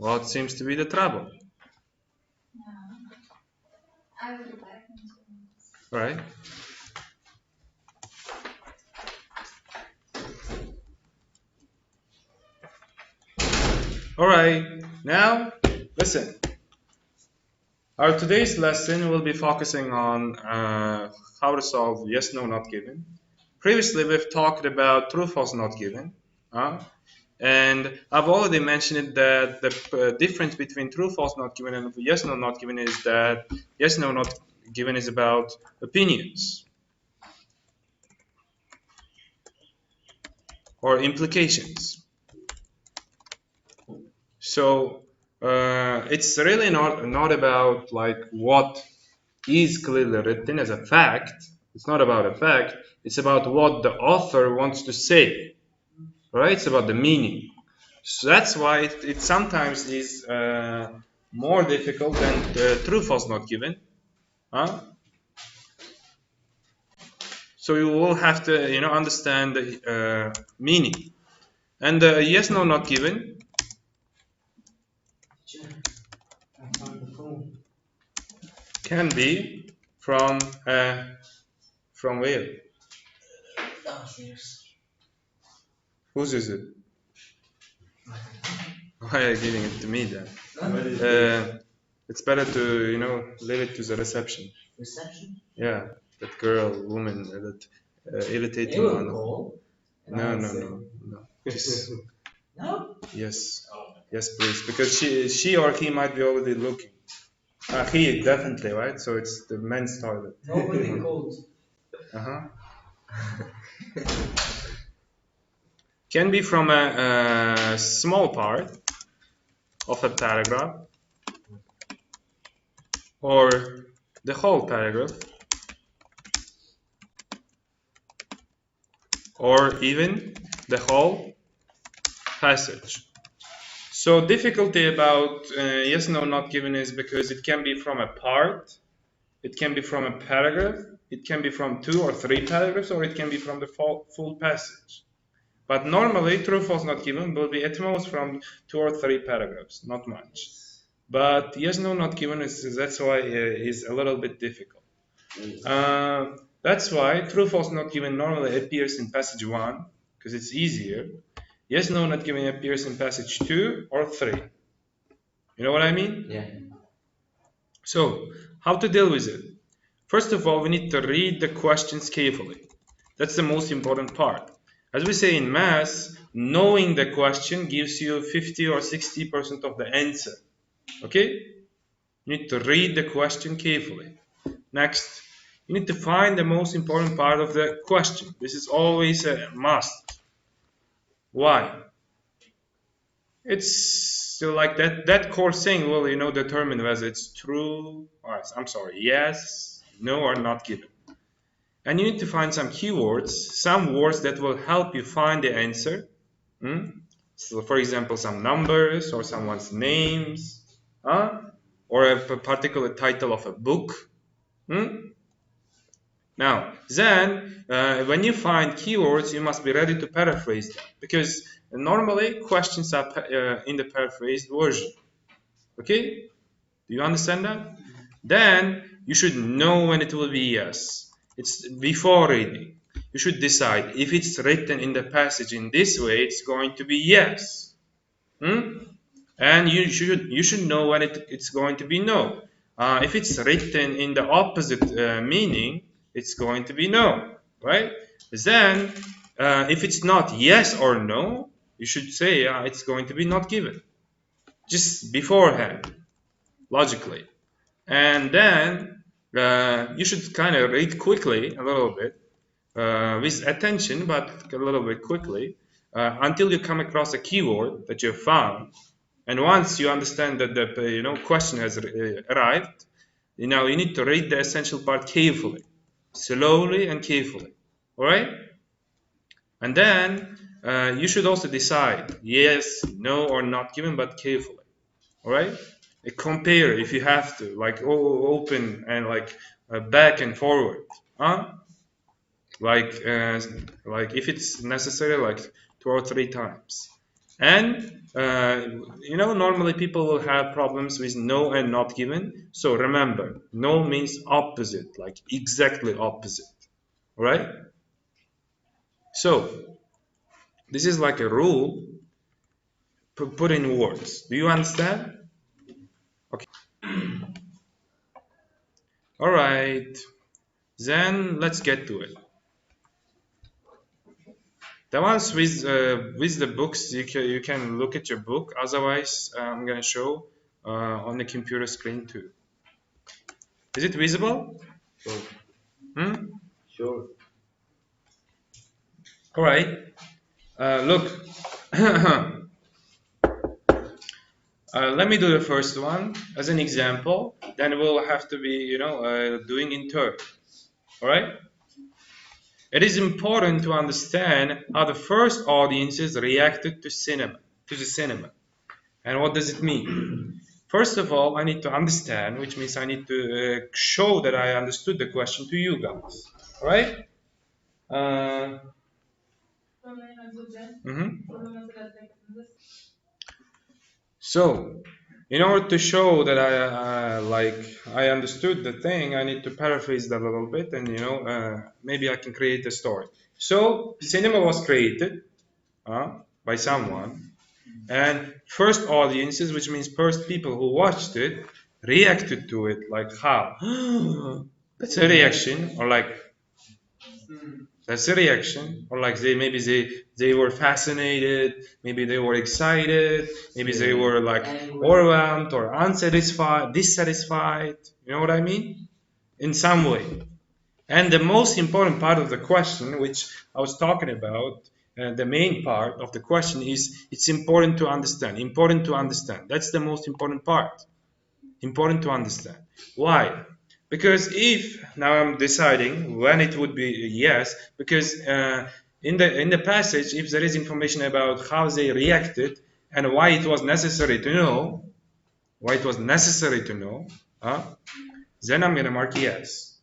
What seems to be the trouble? I will be back in 2 minutes. Right? Alright, now listen. Our today's lesson will be focusing on how to solve yes, no, not given. Previously, we've talked about true, false, not given. And I've already mentioned that the difference between true, false, not given and yes, no, not given is that yes, no, not given is about opinions or implications. So it's really not about like what is clearly written as a fact. It's not about a fact. It's about what the author wants to say. Right? It's about the meaning. So that's why it sometimes is more difficult than true false not given. So you will have to understand the meaning. And yes no not given can be from where? Whose is it? Why are you giving it to me then? It's better to leave it to the reception. Reception? Yeah, that girl, woman, that irritating one. No. Just, No? yes, yes, please, because she or he might be already looking. He definitely, right? So it's the men's toilet. Nobody called. Can be from a small part of a paragraph or the whole paragraph or even the whole passage. So difficulty about yes, no, not given is because it can be from a part, it can be from a paragraph, it can be from 2 or 3 paragraphs, or it can be from the full passage. But normally, true, false, not given will be at most from 2 or 3 paragraphs, not much. But yes, no, not given that's why is a little bit difficult. That's why true, false, not given normally appears in passage 1 because it's easier. Yes, no, not given appears in passage 2 or 3. You know what I mean? Yeah. So, how to deal with it? First of all, we need to read the questions carefully. That's the most important part. As we say in maths, knowing the question gives you 50 or 60% of the answer. Okay? You need to read the question carefully. Next, you need to find the most important part of the question. This is always a must. Why? It's still like that core thing will determine whether it's true or yes, no, or not given. And you need to find some keywords, some words that will help you find the answer. So for example, some numbers or someone's names, or a particular title of a book. Now, then, when you find keywords, you must be ready to paraphrase them, because normally questions are in the paraphrased version. Okay? Do you understand that? Then you should know when it will be yes. It's before reading. You should decide if it's written in the passage in this way, it's going to be yes. And you should know when it's going to be no. If it's written in the opposite meaning, it's going to be no, right? Then, if it's not yes or no, you should say it's going to be not given, just beforehand, logically. And then you should kind of read quickly a little bit, with attention, but a little bit quickly, until you come across a keyword that you found. And once you understand that the question has arrived, you need to read the essential part carefully, slowly and carefully. All right? And then you should also decide yes, no, or not given, but carefully. All right? Compare if you have to, like open and like back and forward. Like if it's necessary, like 2 or 3 times. And normally people will have problems with no and not given. So remember, no means opposite, like exactly opposite. All right? So this is like a rule put in words. Do you understand? Okay. All right. Then let's get to it. The ones with the books, you can look at your book. Otherwise, I'm gonna show on the computer screen too. Is it visible? Sure. Hmm? Sure. All right. Look. Let me do the first one as an example. Then we'll have to be, doing in turn. All right. It is important to understand how the first audiences reacted to the cinema. And what does it mean? First of all, I need to understand, which means I need to show that I understood the question to you guys. All right? Uh, mhm. So, in order to show that I understood the thing, I need to paraphrase that a little bit, and maybe I can create a story. So, cinema was created by someone, and first audiences, which means first people who watched it, reacted to it like how? That's a reaction, or like that's a reaction, or like they were fascinated, maybe they were excited, maybe they were like overwhelmed or unsatisfied, dissatisfied. You know what I mean? In some way. And the most important part of the question, which I was talking about, the main part of the question is it's important to understand. Important to understand. That's the most important part. Important to understand. Why? Because if now I'm deciding when it would be yes, because in the passage, if there is information about how they reacted and why it was necessary to know, uh, then I'm gonna mark yes.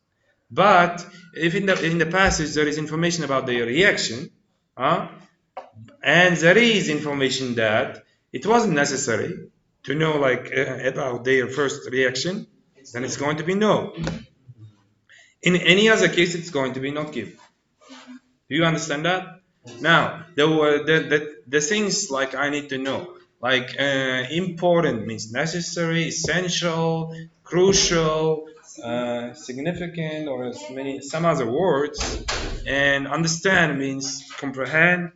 But if in the passage there is information about their reaction, and there is information that it wasn't necessary to know about their first reaction, then it's going to be no. In any other case, it's going to be not given. Do you understand that? Now, the things like I need to know, like important means necessary, essential, crucial, significant, or some other words, and understand means comprehend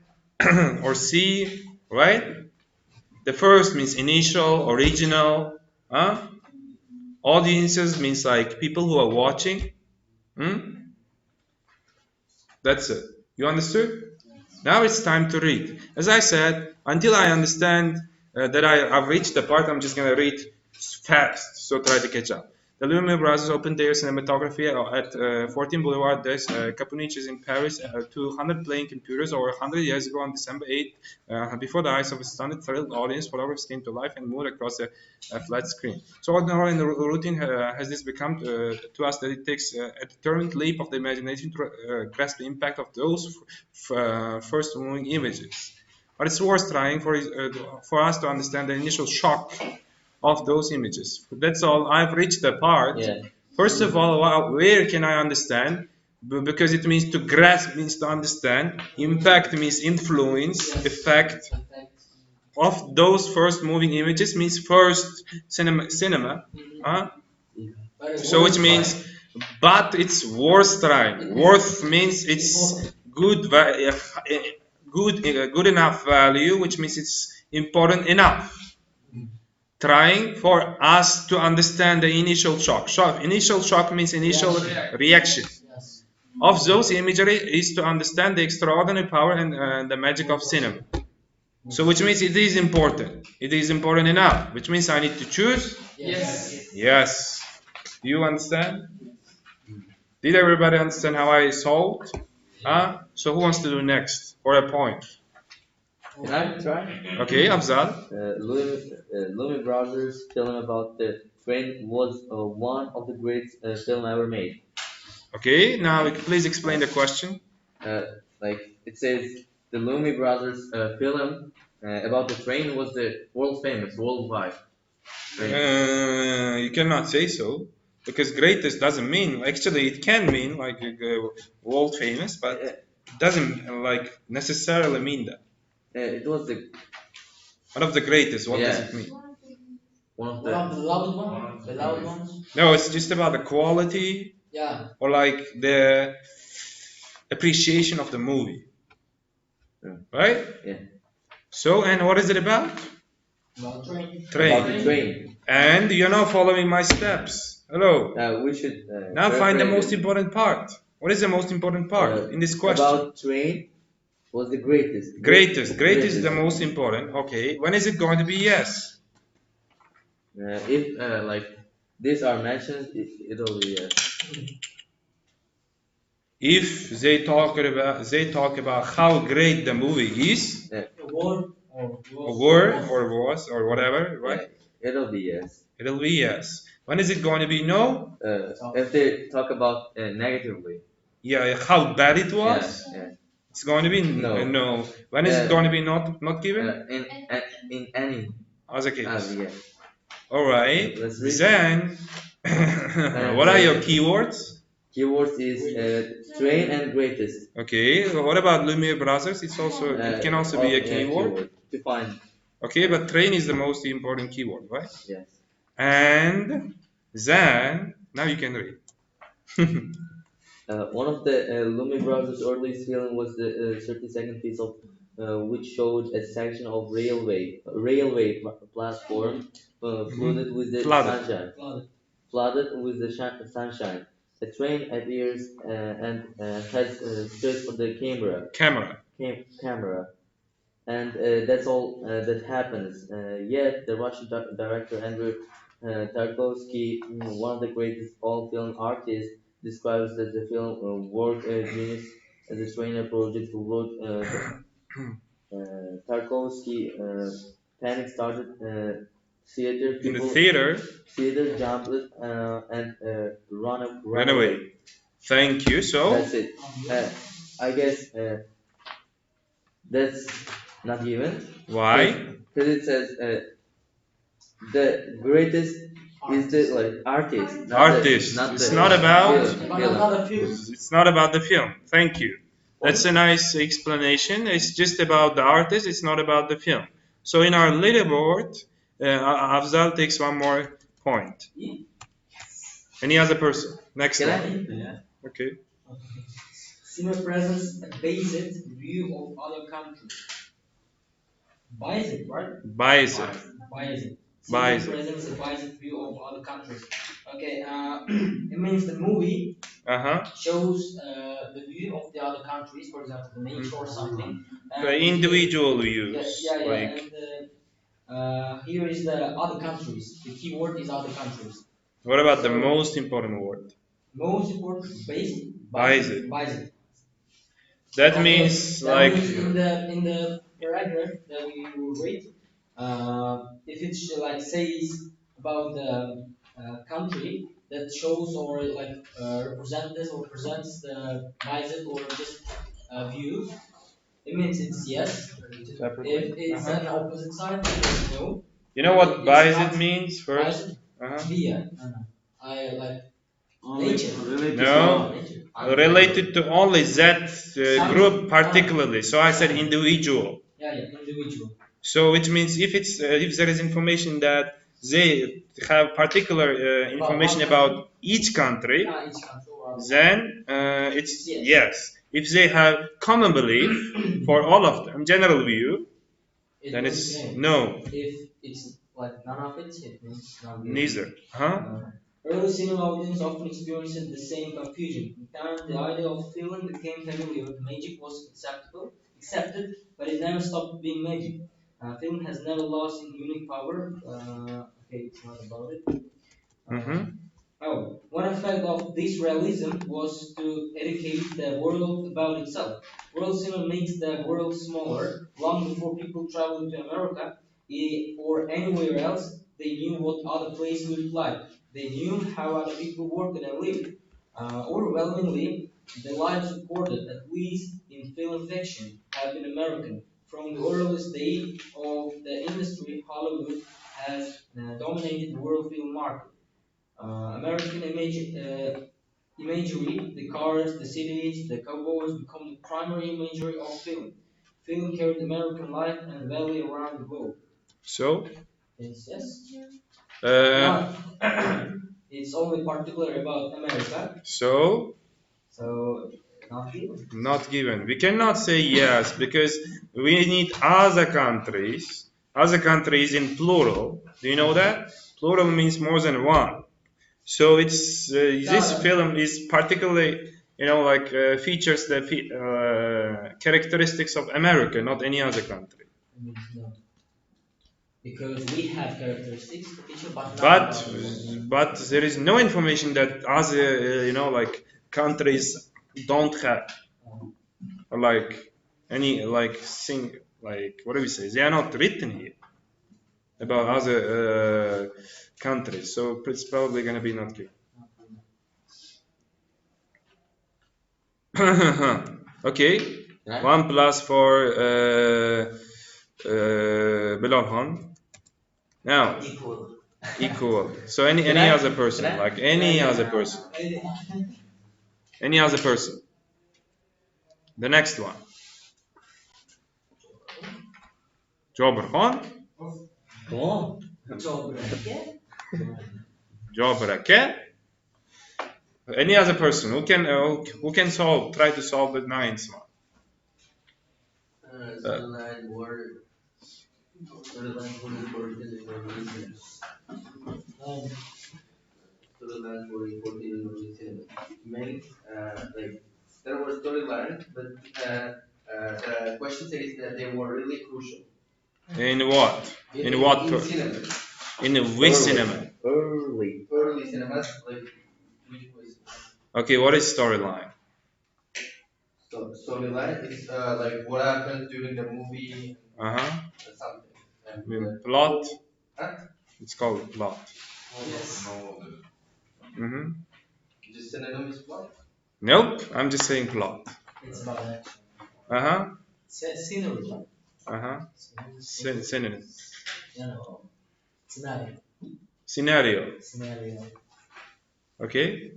or see, right? The first means initial, original. Audiences means like people who are watching. Hmm? That's it. You understood? Now it's time to read. As I said, until I understand that I've reached the part, I'm just going to read fast, so try to catch up. The Lumiere brothers opened their cinematography at 14 Boulevard des Caponiches in Paris to 100 playing computers over 100 years ago on December 8, before the eyes of a stunned, thrilled audience. Photographs came to life and moved across a flat screen. So ordinary in the routine has this become to us that it takes a determined leap of the imagination to grasp the impact of those first moving images. But it's worth trying for us to understand the initial shock of those images. That's all. I've reached the part. Yeah. First of all, where can I understand? Because it means to grasp means to understand. Impact means influence, effect of those first moving images means first cinema. So which means, but it's worth trying. Worth means it's good enough value, which means it's important enough. Trying for us to understand the initial shock. Initial shock means initial reaction of those imagery is to understand the extraordinary power and the magic of cinema. So which means it is important. It is important enough, which means I need to choose. Yes. Do you understand? Did everybody understand how I solved? So who wants to do next for a point? Can I try? Okay, Afzal. Louis Brothers' film about the train was one of the great film ever made. Okay, now please explain the question. Like it says, the Louis Brothers film about the train was the world famous, worldwide train. You cannot say so because greatest doesn't mean actually it can mean like world famous, but Uh, it doesn't like necessarily mean that. it was the One of the greatest. What does yeah it mean? one of One of the the loud ones. The loud ones. No, it's just about the quality Yeah. or like the appreciation of the movie, yeah, right? yeah. So, and what is it about? About train. About the Train. train. And you're not following my steps. Hello. We should Now find the paraphrase most it. important part. What is the most important part in this question? About train was the greatest. Greatest. Greatest is the most important. Okay. When is it going to be yes? If like these are mentioned, it'll be yes. If they talk about how great the movie is, A word or or was. were or was or whatever, right? It'll be yes. It'll be yes. When is it going to be no? If they talk about negatively, Yeah, how bad it was. yeah. It's going to be No. no. When is it going to be not given? In any As a case. yeah. All right. Let's read. Then, what are your keywords? Keywords is train and greatest. Okay. What about Lumiere Brothers? It's also it can also be a keyword. To find. Okay, but train is the most important keyword, right? Yes. And then now you can read. One of the Lumi Brothers' earliest film was the 30-second piece of which showed a section of platform flooded with the Flooded. sunshine. Flooded. Flooded with the sunshine. A train appears and heads straight for the Camera. camera. And that's all that happens. Yet the Russian director Andrew Tarkovsky, one of the greatest all film artists, describes that the film work genius as a trainer project who wrote Tarkovsky panic started theater In the people theater jumped and run ran away. away. Thank you. So That's it. I guess that's not given. why? Because it says the greatest is the like artist. Artist. It's not about. film. It's not about the film. Thank you. That's a nice explanation. It's just about the artist. It's not about the film. So in our leaderboard, Afzal takes one more point. Any other person? Next Can one. I? Yeah. Okay. Cinema presents a based view of other countries. Biased, right? Biased. Biased. Biased. Cinema presents a biased view of other countries. Okay, it means the movie shows the view of the other countries, for example, the nature or something. The individual Yeah, views. yeah, yeah. Like, And here is the other countries. The keyword is other countries. what about the most important word? Most important, basic, Biased. biased. That means That like. means in the paragraph that we will read, if it like says about the country that shows or like represents or presents the biased or just view, it means it's yes. If it's an opposite side, it's no. You know what It's biased not means first? biased. Via. I like nature. No, Nature. related to only that group particularly. So I said individual. Yeah, individual. So which means if there is information that they have particular information about each country, then it's yes. If they have common belief for all of them, general view, then it's no. If it's like none of it means not. Neither. Huh? Early cinema audience often experienced the same confusion. In time, the idea of feeling became familiar. Magic was accepted, but it never stopped being magic. Film has never lost its unique power. Okay, it's not about it. One effect of this realism was to educate the world about itself. World cinema makes the world smaller. Long before people traveled to America or anywhere else, they knew what other places looked like. They knew how other people worked and lived. Overwhelmingly, the lives recorded, at least in film fiction, have been American. from the earliest day of the industry, Hollywood has dominated the world film market. American imagery, the cars, the cities, the cowboys become the primary imagery of film. Film carried American life and value around the globe. So, Yes. uh, Not. It's only particular about America, so so not given. not given. We cannot say yes because we need other countries in plural. Do you know that? Plural means more than one. So it's this Got it. film is particularly, like features the characteristics of America, not any other country. No, because we have characteristics, feature, but not But about them. but there is no information that other like countries don't have, or like any like thing, like what do we say? They are not written here about other countries, so it's probably gonna be not good. Okay, Right? 1+ for Bilal. Now Equal. equal. So any Can any I? other Can person, I? like Can I any get? other person, any other person. The next one, Jobber Khan, Come on. October. Jobber Ake. Any other person who can try to solve the ninth one. Storyline were storyline were important in Norwegian cinema. Storylines were important in Norwegian cinema. Meant like there were storylines, but the question says that they were really crucial. In what? In what? In cinema. In which cinema? Early cinemas, like which was Okay, what is storyline? storyline is like what happens during the movie Uh-huh. or something. I And mean, plot. huh? It's called plot. Yes. Mm-hmm. Just synonym is plot. Nope, I'm just saying plot. It's about action. Uh-huh. Scenery. Uh-huh. Synonym. No. Scenario. Scenario. Scenario. Okay.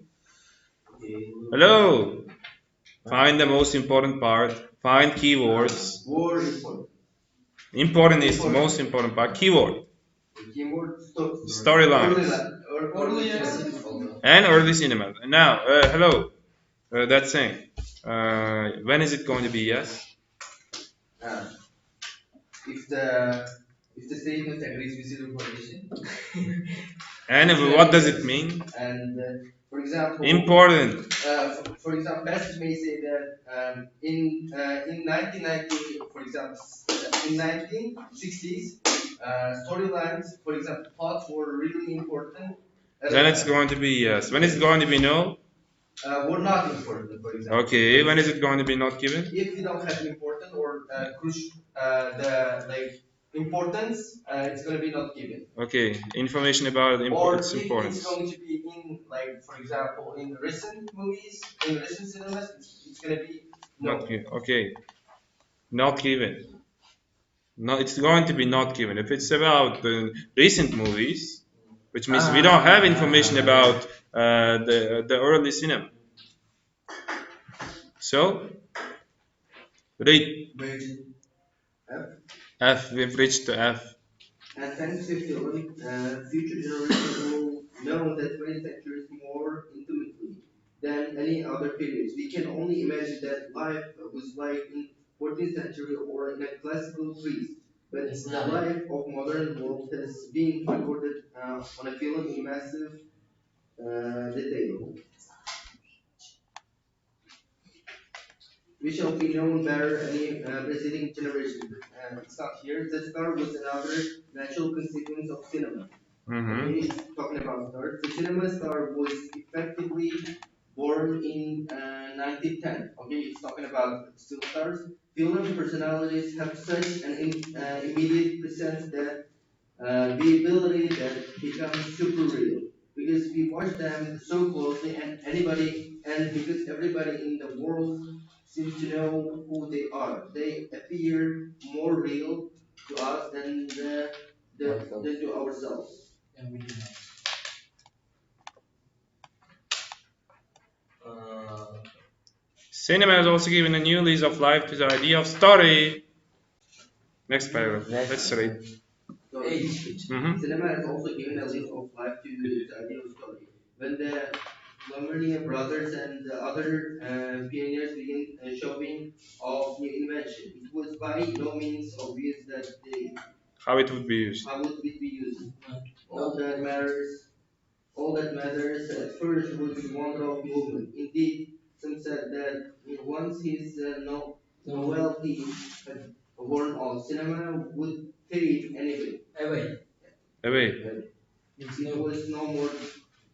Okay. Hello. Find the most important part. Find keywords. Word important. Important is the most important part. Keyword. Keyword Storylines. Early And early cinema. Now, hello. That thing. When is it going to be yes? uh, if the if the statement agrees with your information. And what does it mean? And for example, Important. for example, passage may say that in 1990, for example, in 1960s, storylines, for example, plots were really important. Then it's going to be yes. When is it going to be no? Were not important, for example. Okay. When is it going to be not given? If you don't have important or crucial, the like importance, it's going to be not given. Okay. Information about Or its if importance. it's going to be in, like, for example, in recent movies, in recent cinemas, it's going to be no. Not given. Okay. Not given. No, it's going to be not given. If it's about the recent movies, which means we don't have information about the early cinema. So, read Virgin F. F. We've reached to F. And thanks to film, future generations will know that 20th century is more intimately than any other periods. We can only imagine that life was like in 14th century or in a classical Greece. But It's the not. life of modern world has been recorded on a film in massive detail. We shall be known better any preceding generation. It's not here. The star was another natural consequence of cinema. Mm-hmm. Okay, it's talking about stars. The cinema star was effectively born in 1910. Okay, it's talking about still stars. Film personalities have such an immediate presence that viability that becomes super real because we watch them so closely and anybody and because everybody in the world seem to know who they are. They appear more real to us than to ourselves. And we do not. Cinema has also given a new lease of life to the idea of story. Next paragraph. Next. Let's read. Cinema has also given a lease of life to the idea of story. When the Lumberlian brothers and the other pioneers began showing off new invention, it was by no means obvious that How it would be used. how would it be used. All that matters All that matters at first was the wonder of movement. Indeed, some said that once his novelty had worn off, cinema would fade anyway. Away. It was no more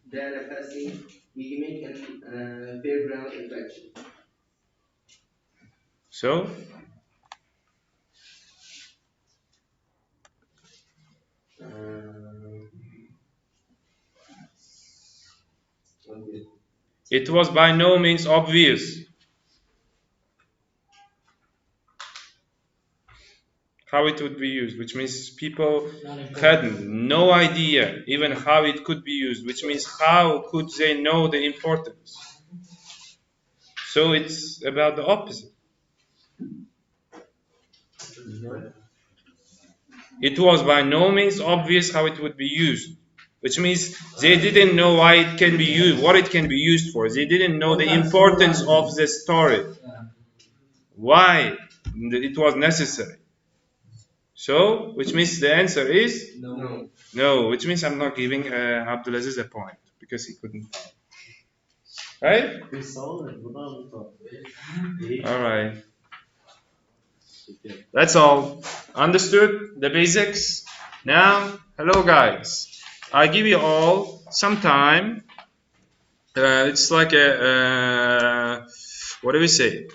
than a passing gimmick and fairground attraction. So, it was by no means obvious how it would be used, which means people had no idea even how it could be used, which means how could they know the importance? So it's about the opposite. It was by no means obvious how it would be used, which means they didn't know why it can be used, what it can be used for. They didn't know the importance of the story, why it was necessary. So, which means the answer is No. no, which means I'm not giving Abdulaziz a point because he couldn't. Right? All right. That's all. Understood the basics? Now, hello guys. I give you all some time. It's like a, what do we say?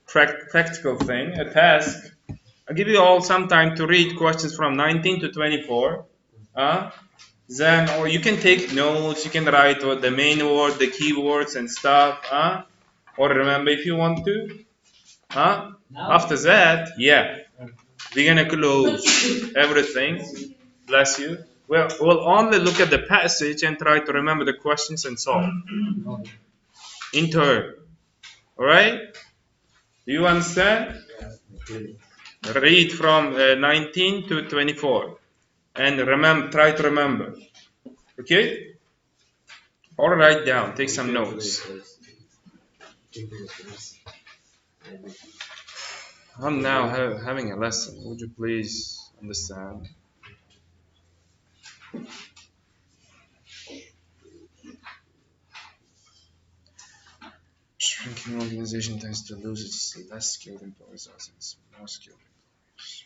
Practical thing, a task. I'll give you all some time to read questions from 19 to 24. Then, or you can take notes, you can write what the main word, the keywords and stuff. Or remember if you want to. After that, yeah, we're gonna close everything. Bless you. We'll only look at the passage and try to remember the questions and solve in turn. All right? Do you understand? Read from 19 to 24 and remember. Try to remember. Okay? Or write down. Take some notes. I'm now having a lesson. Would you please understand? Shrinking organization tends to lose its less skilled employees as its more skilled employees.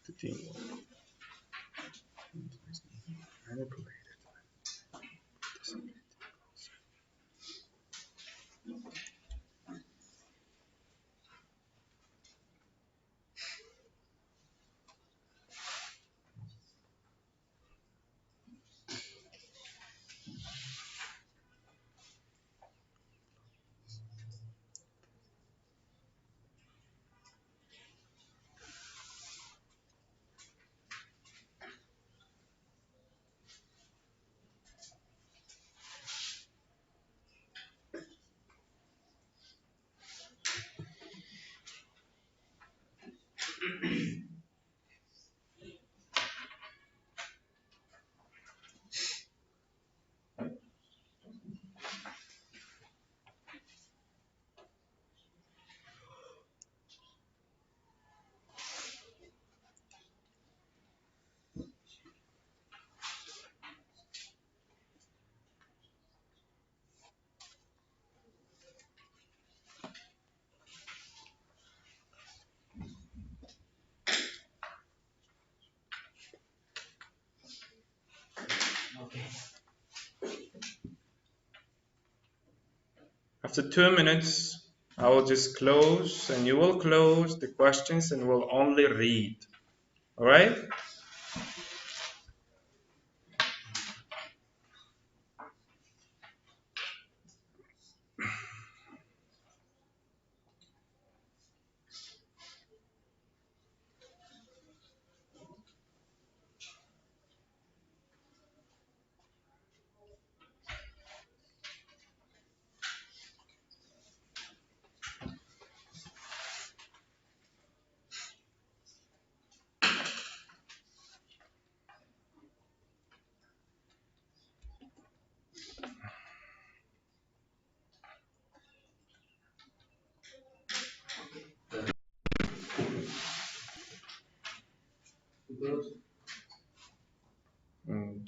The teamwork. Manipulated. After 2 minutes, I will just close and you will close the questions and we'll only read. All right?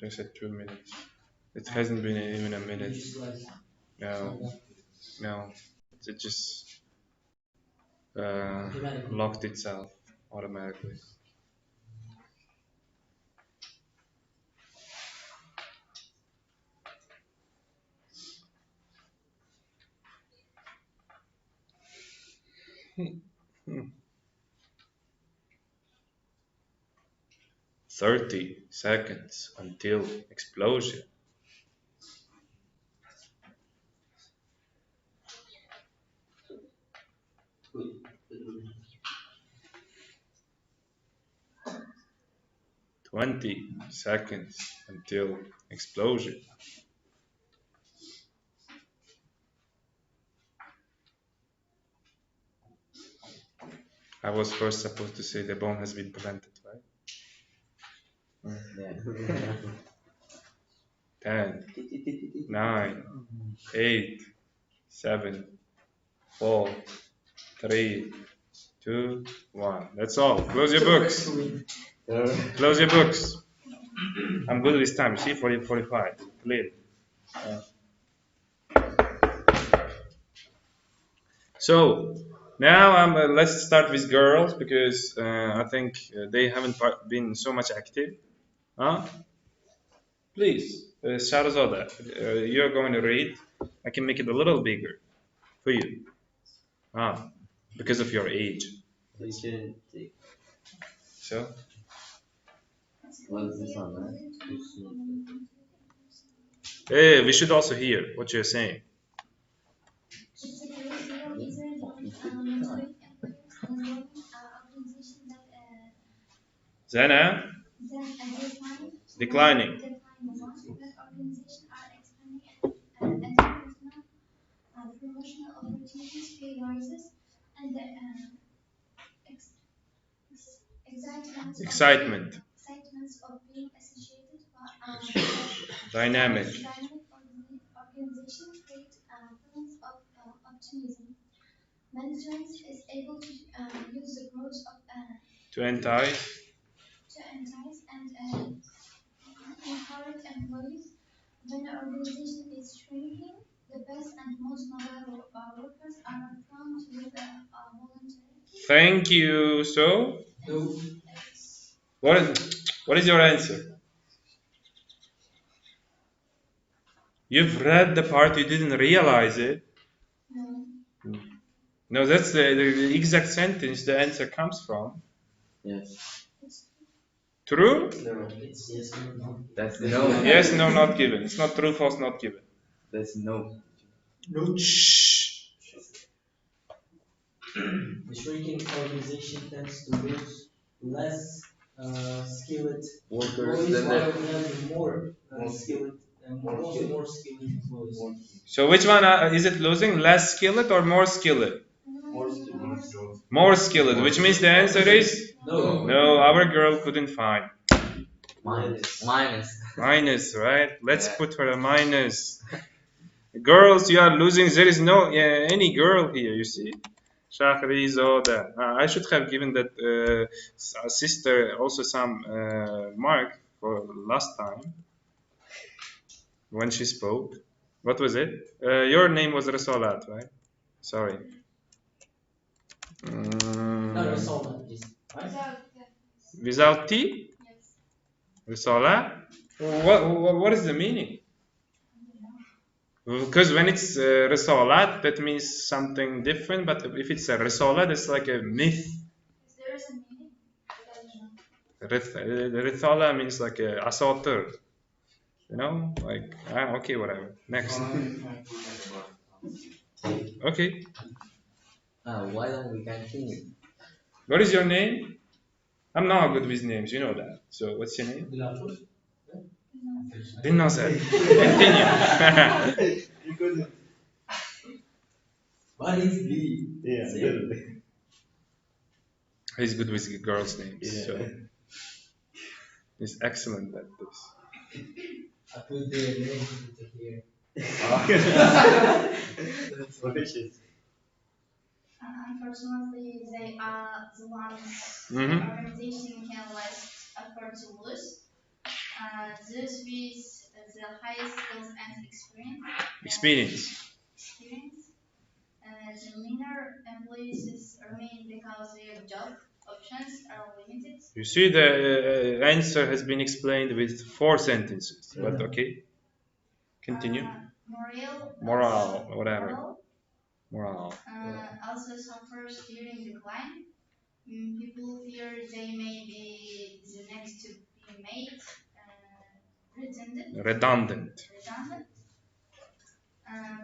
Just at 2 minutes. It hasn't been even a minute. No, no. It just locked itself automatically. Hmm. 30 seconds until explosion. 20 seconds until explosion. I was first supposed to say the bomb has been planted, right? Yeah. 10, 9, 8, 7, 4, 3, 2, 1. That's all. Close your books. Close your books. I'm good this time. See, 40, 45. Clear. So now let's start with girls because I think they haven't been so much active. Huh? Please, Shahrazada, you're going to read. I can make it a little bigger for you. Ah, because of your age. You can take. So, What is this on, man? hey, we should also hear what you're saying. It's a great deal easier than mentoring employees than joining an organization Zana, that declining. declining one, but organizations are expanding and promotional opportunities, pay rises, and the ex- Excitement. excitements of being associated Dynamic. dynamic organization create feelings of optimism. Management is able to use the growth of To entice. to entice and encourage employees. When an organization is shrinking, the best and most mobile workers are prone to leave voluntarily. Thank you. So, No. what is your answer? You've read the part, you didn't realize it. No. No, that's the exact sentence the answer comes from. Yes. True? No. It's yes or no. That's no. Yes, no, not given. It's not true, false, not given. That's no. No. Shh. The shrinking organization tends to lose less skilled Workers employees than while the. we have more skilled, more skilled employees. So which one is it losing? Less skilled or more skilled? More skilled, which means the answer is No. no. Our girl couldn't find Minus. minus, right? Let's Yeah. put her a minus. Girls, you are losing. There is no any girl here. You see, Shahrizoda. I should have given that sister also some mark for last time when she spoke. What was it? Your name was Rasolat, right? Sorry. No, that's all that is. Right? Without T? Yes. Risola? What is the meaning? Because when it's Risolat, that means something different, but if it's a Risola, that's like a myth. There is a meaning. I don't know. Risola means like a asatir. You know? Like, okay, whatever. Next. Okay. Why don't we continue? What is your name? I'm not good with names, you know that. So, what's your name? Didn't know that. Continue. You couldn't. What is the? Yeah. He's good with girls' names. Yeah. So, he's excellent at this. I put the name here. That's delicious. Unfortunately, they are the ones Mhm. organization can list effort to lose. Those with the highest skills and Experience. The minor employees remain because their job options are limited. You see, the answer has been explained with 4 sentences, but okay. Continue. Moral, whatever. Moral. Also suffers during decline. People fear they may be the next to be made Redundant.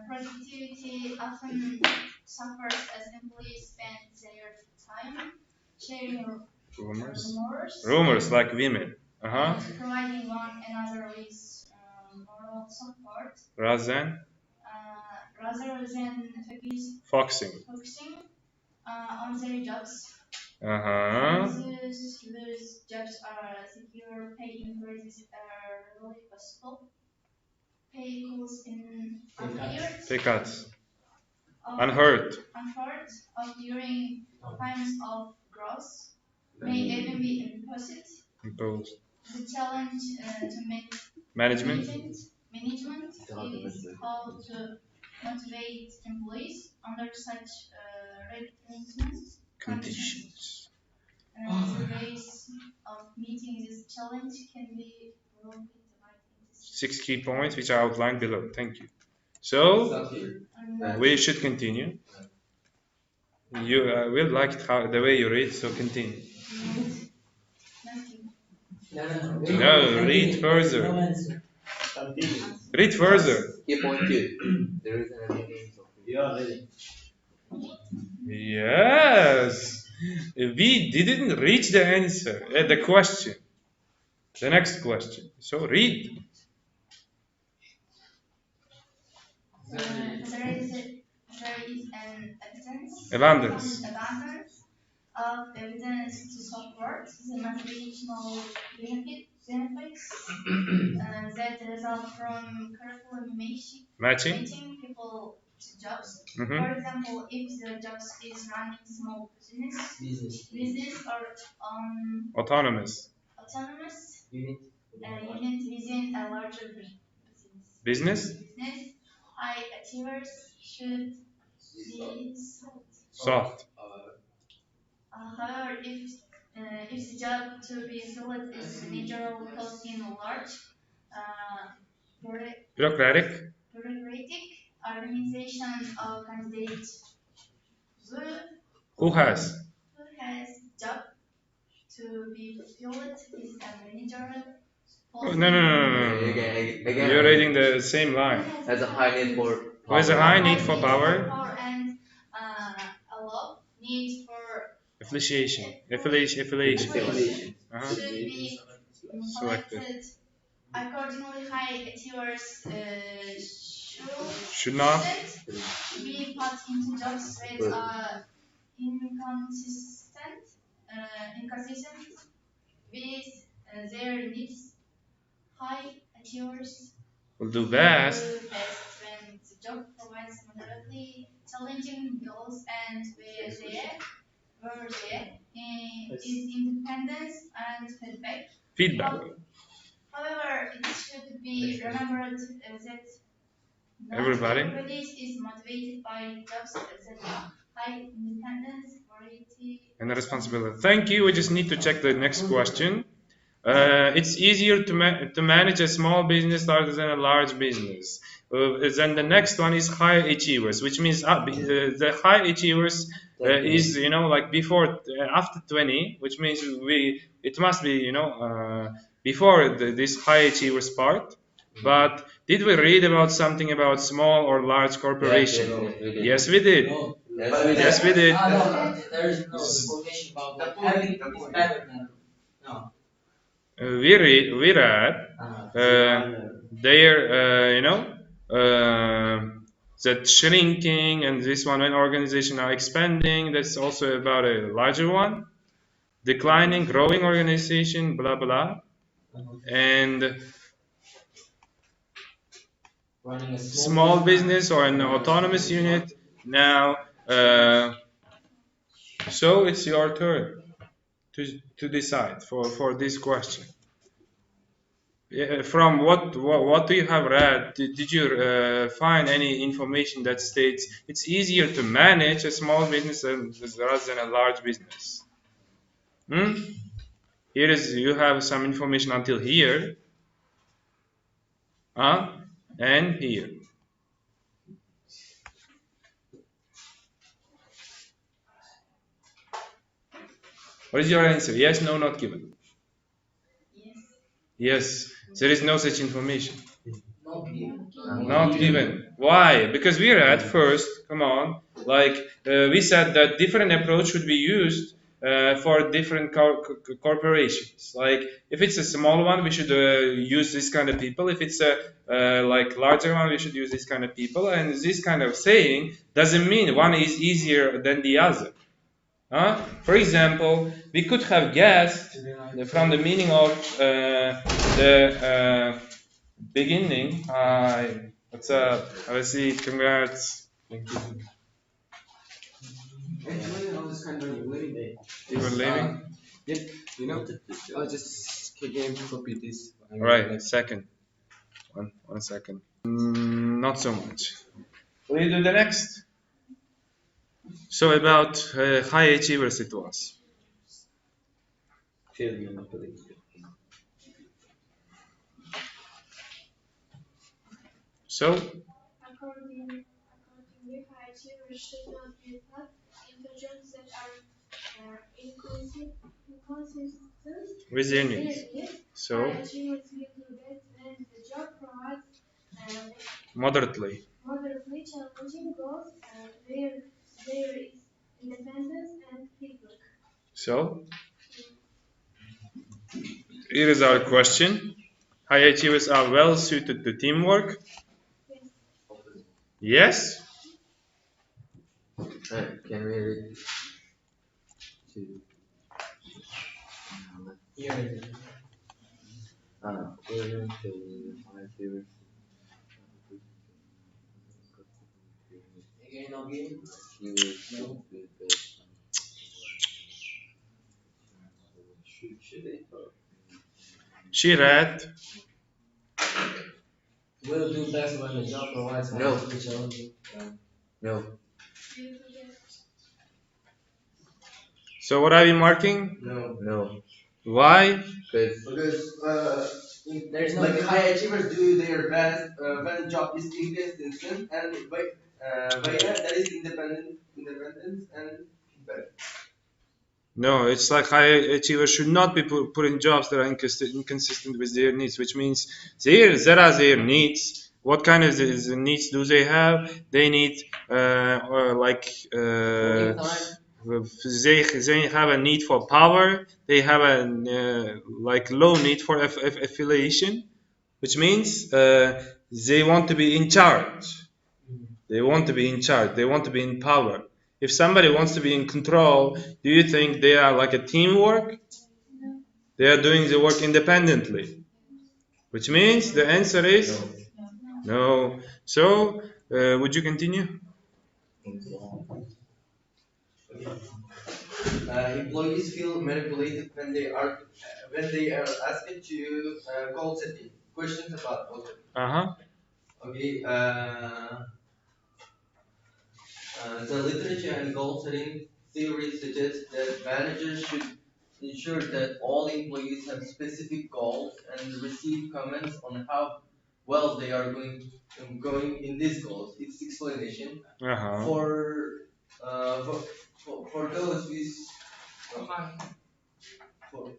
Productivity often suffers as employees spend their time sharing Rumors like women. providing one another with moral support Rather than rather than focusing. On their jobs. Those jobs are secure, pay increases are really possible. Pay cuts in Pay cuts. Unheard. Of during times of growth may even be Imposed. the challenge to make Management. management is how to motivate employees under such recruitment Conditions. The ways of meeting this challenge can be broken divided into 6 key points which are outlined below. Thank you. So, we should continue. You will like the way you read, so continue. No, read further. Read further. Key point 2. There is an ending. Yes. We didn't reach the answer, the question. The next question. So read. There is an Abundance. Of evidence to support the motivational benefits that result from careful Matching. people to jobs. Mhm. For example, if the job is running small business or Autonomous. Unit within a larger Business. High achievers should be Soft. However, if the job to be filled is managerial post in a large Bureaucratic. bureaucratic organization of candidates Who has? job to be filled is a managerial Oh, post. no. Again. You're reading the same line. Has a high need for Who has a high need for power? And a low need for Affiliation. Uh-huh. should be selected. Accordingly, high achievers Should not. be put into jobs that are inconsistent with their needs. High achievers Will do best. when the job provides moderately challenging goals and where there is independence and Feedback. However, it should be remembered that not Everybody. is motivated by jobs that high independence, variety, And the responsibility. Thank you. We just need to check the next question. It's easier to manage a small business rather than a large business. Then the next one is high achievers, which means the high achievers is like before after 20, which means it must be before this high achievers part. But did we read about something about small or large corporation? Yes, we did. Yes, we did. There is no information about having is better than no. We read that shrinking and this one when organizations are expanding, that's also about a larger one. Declining, growing organization, blah blah. And Running a small business or an autonomous unit. Now, so it's your turn. to decide for this question. From what you have read, did you find any information that states it's easier to manage a small business rather than a large business? Hmm? Here is you have some information until here, and here. What is your answer? Yes, no, not given. Yes, there is no such information. Not given. Why? Because we read first, come on, like we said that different approach should be used for different corporations. Like if it's a small one, we should use this kind of people. If it's a like larger one, we should use this kind of people. And this kind of saying doesn't mean one is easier than the other. For example, we could have guessed from the meaning of the beginning. Hi, what's up? Have a seat. Congrats. Thank you. You were leaving? Yep, you know, I'll just again copy this. All right, second. One second. Not so much. Will you do the next? So about high achievers it was. So Accordingly, high achievers should not be taught intelligence that are inconsistent with their needs. So high achievers will do that when the job provides moderately. moderately challenging goals where there is independence and feedback. So here is our question. High achievers are well suited to teamwork. Yes. Can we read to according to my favorite he was the best. Should they talk? She read. Will do best when the job provides No. challenging. No. So what are we marking? No. No. Why? Because There's no like high achievers do their best when job is inconsistent and by that is independence and feedback. No, it's like high achievers should not be put in jobs that are inconsistent with their needs, which means there are their needs. What kind of needs do they have? They need they have a need for power. They have a like low need for affiliation, which means they want to be in charge. They want to be in charge. They want to be in power. If somebody wants to be in control, do you think they are like a teamwork? No. They are doing the work independently, which means the answer is no. So, would you continue? Employees feel manipulated when they are asked to goal setting questions about goal setting. Okay. The literature and goal setting theory suggests that managers should ensure that all employees have specific goals and receive comments on how well they are going in these goals. Its explanation for, uh, for, for those with for,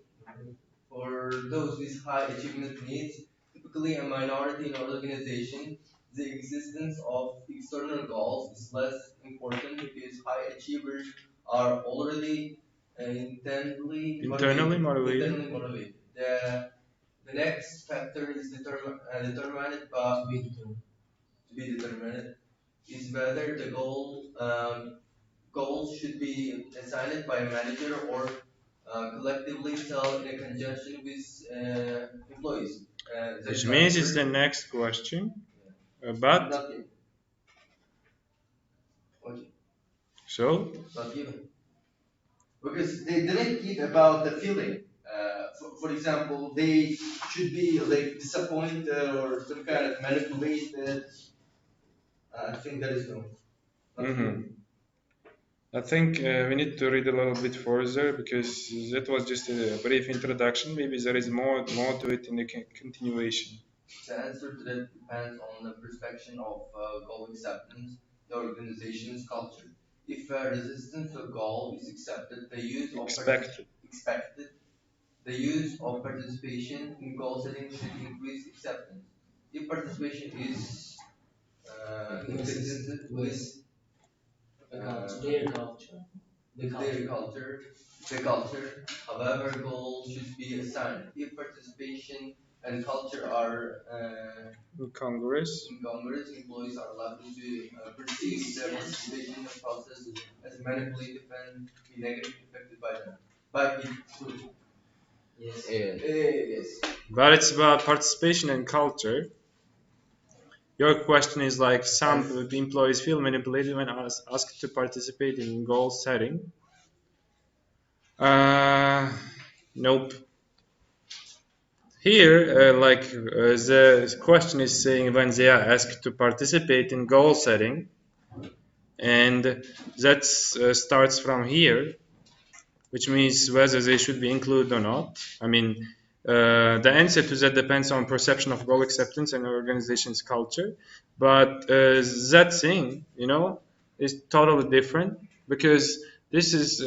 for those with high achievement needs, typically a minority in an organization, the existence of external goals is less important because high achievers are already Internally motivated. Internally motivated. The next factor is determined by to be determined is whether the goals should be assigned by a manager or collectively set in a conjunction with employees. Which means it's the next question. But Not given. Okay. so Not given. because they didn't keep about the feeling. For example, they should be like disappointed or some kind of manipulated. I think that is no. Mhm. I think we need to read a little bit further because that was just a brief introduction. Maybe there is more to it in the continuation. The answer to that depends on the perception of goal acceptance, the organization's culture. If resistance to goal is accepted, the use of Expected. expected, the use of participation in goal setting should increase acceptance. If participation is inconsistent with Their culture. their culture, the culture. However, goals should be assigned. If participation and culture are Congress. incongruous, employees are likely to perceive their participation in the process as manipulative and be negatively affected by them. By it too. Yes. Yes. But it's about participation and culture. Your question is like some employees feel manipulated when asked to participate in goal setting. Uh, nope. Here, the question is saying when they are asked to participate in goal setting, and that starts from here, which means whether they should be included or not. I mean, the answer to that depends on perception of goal acceptance and organization's culture. But that thing, is totally different because this is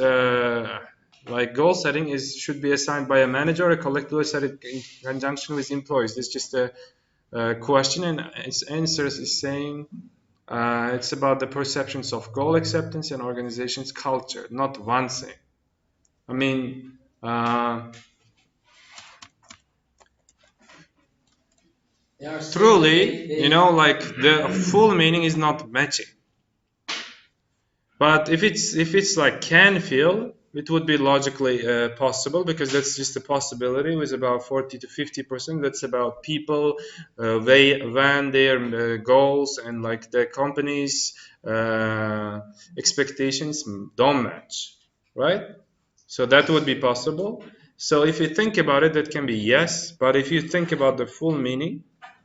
like goal setting should be assigned by a manager or collectively set it in conjunction with employees. It's just a question, and its answers is saying it's about the perceptions of goal acceptance and organization's culture, not one thing. I mean, truly, like the full meaning is not matching. But if it's like can feel, it would be logically possible because that's just a possibility with about 40 to 50%. That's about people, when their goals and like the company's expectations don't match, right? So that would be possible. So if you think about it, that can be yes. But if you think about the full meaning,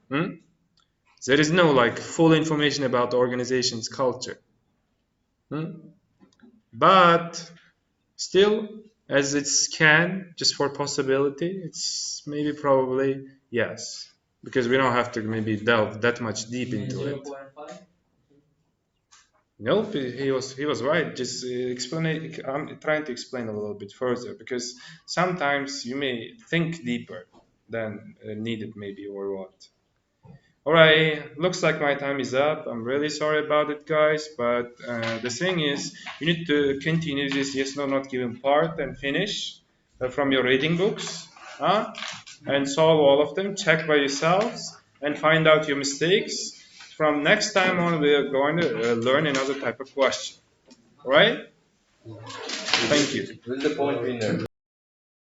there is no like full information about the organization's culture. But still, as it's can, just for possibility, it's maybe probably yes. Because we don't have to maybe delve that much deep into it. 0.5? Nope, he was right. Just explain it. I'm trying to explain a little bit further because sometimes you may think deeper than needed, maybe, or what. All right, looks like my time is up. I'm really sorry about it, guys. But the thing is, you need to continue this yes, no, not given part and finish from your reading books, and solve all of them. Check by yourselves and find out your mistakes. From next time on, we are going to learn another type of question. All right? Thank you. Who's the point winner?